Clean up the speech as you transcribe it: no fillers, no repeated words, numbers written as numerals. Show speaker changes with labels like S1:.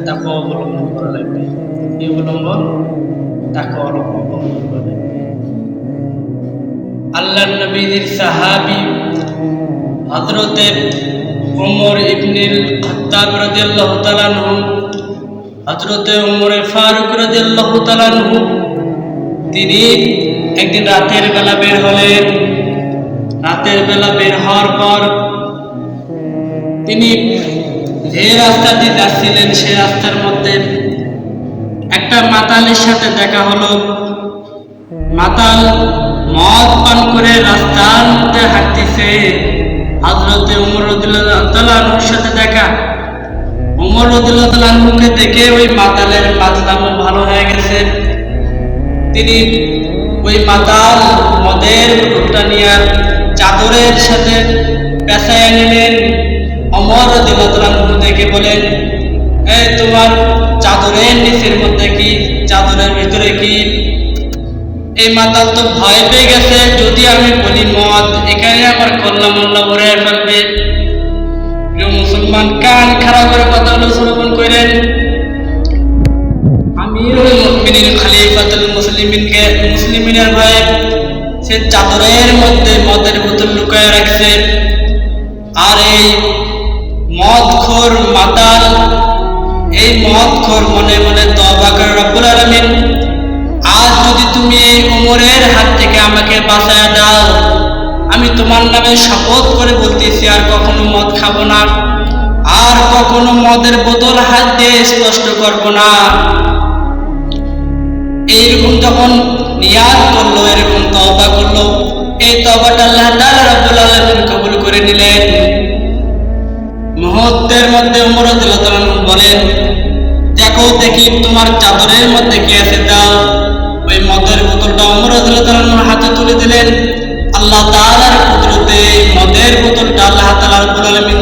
S1: তাকওয়া অবলম্বন করা লাগবে। কি অবলম্বন? তাকওয়া অবলম্বন করা লাগবে। আল্লাহর নবীর সাহাবী হযরতে ওমর ইবনুল খাত্তাব রাদিয়াল্লাহু তাআলা আনহু, হযরতে ওমর ফারুক রাদিয়াল্লাহু তাআলা আনহু, তিনি একদিন রাতের বেলা বের হলেন। রাতের বেলা বের হওয়ার পর তিনি যে রাস্তা দিয়ে যাচ্ছিলেন সে রাস্তার মধ্যে একটা মাতালের সাথে দেখা হলো। মাতাল মদ পান করে রাস্তার মধ্যে হাঁটতেছে। হযরতে ওমর রাদিয়াল্লাহু তাআলা আনহুর সাথে দেখা। ওমর রাদিয়াল্লাহু তাআলা আনহুকে দেখে ওই মাতালের মাথা ভালো হয়ে গেছে। তিনি ওই মাতাল মদের বোতলটা নিয়ে চাদরের সাথে পেঁচাইয়া নিলেন। ওমর রাদিয়াল্লাহু তাআলা আনহু দেখে বলেন, এই তোমার চাদরের নিচের মধ্যে কি, চাদরের ভিতরে কি? এই মাতাল তো ভয় পেয়ে গেছে, যদি আমি বলি মদ, এখানে আমার কল্লা মোল্লা ভরে ফেলবে। মুসলমান কান খারাপ করে কথাগুলো শ্রবণ করেন। আমিরুল মুমিনিন খলিফাতুল মুসলিমিনের ভাই সে চাদরের মধ্যে মদের বোতল লুকায় রাখছে। আর এই মদখোর মাতাল, এই মদখোর মনে মনে তওবা করে, রব্বুল আলামিন, আজ যদি তুমি এই ওমরের হাত থেকে আমাকে বাঁচায়া দাও, আমি তোমার নামে শপথ করে বলতেছি আর কখনো মদ খাবো না, আর কখনো মদের বোতল হাত দিয়ে স্পষ্ট করবো না। এইরকম যখন নিয়াত করলো, এরকম তওবা করলো, এই তওবাটা আল্লাহ তাআলা রব্বুল আলামিন কবুল করে নিলেন। মুহূর্তের মধ্যে ওমর রাদিয়াল্লাহু তাআলা বলেন, দেখো দেখি তোমার চাদরের মধ্যে কি আছে, দাও। ওই মদের বোতলটা ওমর রাদিয়াল্লাহু তাআলার হাতে তুলে দিলেন। আল্লাহ তাআলার কুদরতে মদের বোতলটা আল্লাহ তাআলা রব্বুল আলামিন